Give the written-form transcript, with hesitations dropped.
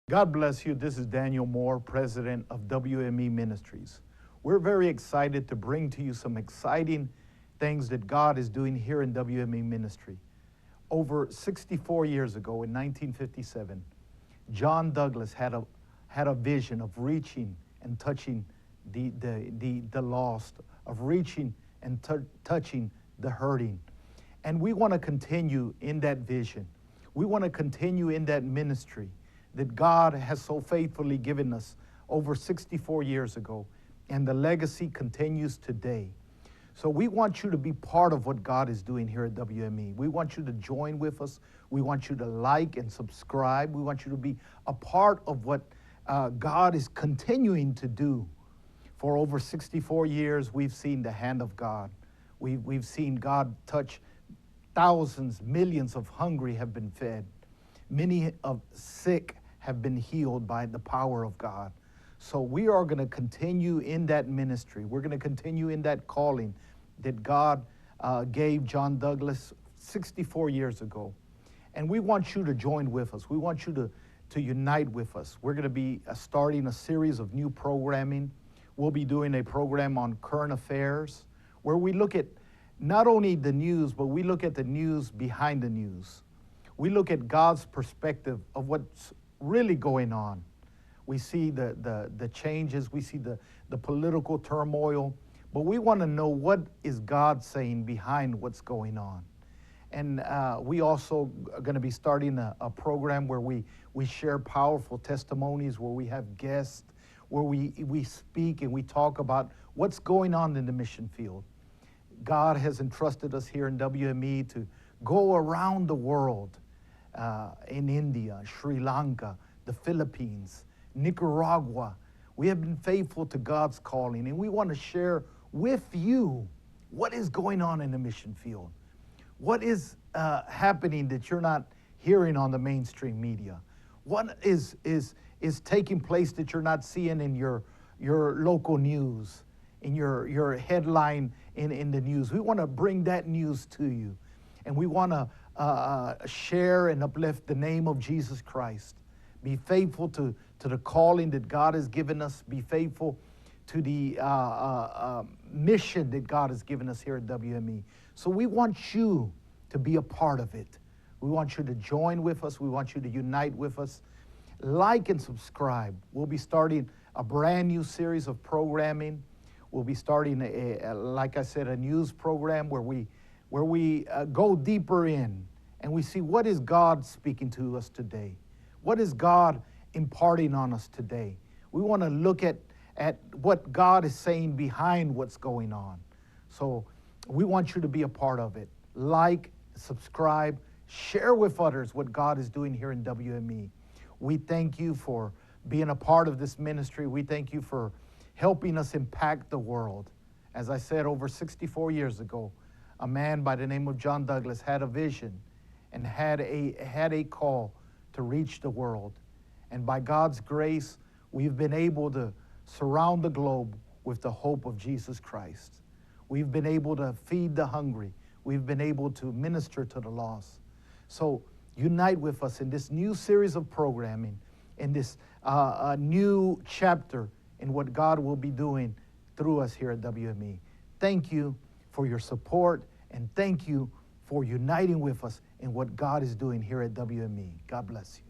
God bless you. This is Daniel Moore, president of WME Ministries. We're very excited to bring to you some exciting things that God is doing here in WME Ministry. Over 64 years ago, in 1957, John Douglas had a vision of reaching and touching the lost, of reaching and touching the hurting. And we want to continue in that vision. We want to continue in that ministry that God has so faithfully given us over 64 years ago, and the legacy continues today. So we want you to be part of what God is doing here at WME. We want you to join with us. We want you to like and subscribe. We want you to be a part of what God is continuing to do. For over 64 years, we've seen the hand of God. We've seen God touch thousands, millions of hungry have been fed. Many of sick have been healed by the power of God. So we are going to continue in that ministry. We're going to continue in that calling that God gave John Douglas 64 years ago. And we want you to join with us. We want you to unite with us. We're going to be starting a series of new programming. We'll be doing a program on current affairs where we look at not only the news, but we look at the news behind the news. We look at God's perspective of what's really going on. We see the changes, we see the political turmoil, but we want to know what is God saying behind what's going on. And we also are going to be starting a program where we share powerful testimonies, where we have guests, where we speak and we talk about what's going on in the mission field. God has entrusted us here in WME to go around the world, in India, Sri Lanka, the Philippines, Nicaragua. We have been faithful to God's calling, and we want to share with you what is going on in the mission field. What is happening that you're not hearing on the mainstream media? What is taking place that you're not seeing in your local news, in your headline in the news? We want to bring that news to you, and we want to share and uplift the name of Jesus Christ. Be faithful to the calling that God has given us. Be faithful to the mission that God has given us here at WME. So we want you to be a part of it. We want you to join with us. We want you to unite with us. Like and subscribe. We'll be starting a brand new series of programming. We'll be starting, like I said, a news program where we go deeper in and we see what is God speaking to us today. What is God imparting on us today? We want to look at what God is saying behind what's going on. So we want you to be a part of it. Like, subscribe, share with others what God is doing here in WME. We thank you for being a part of this ministry. We thank you for helping us impact the world. As I said, over 64 years ago, a man by the name of John Douglas had a vision and had a call to reach the world. And by God's grace, we've been able to surround the globe with the hope of Jesus Christ. We've been able to feed the hungry. We've been able to minister to the lost. So unite with us in this new series of programming, in this new chapter in what God will be doing through us here at WME. Thank you for your support, and thank you for uniting with us in what God is doing here at WME. God bless you.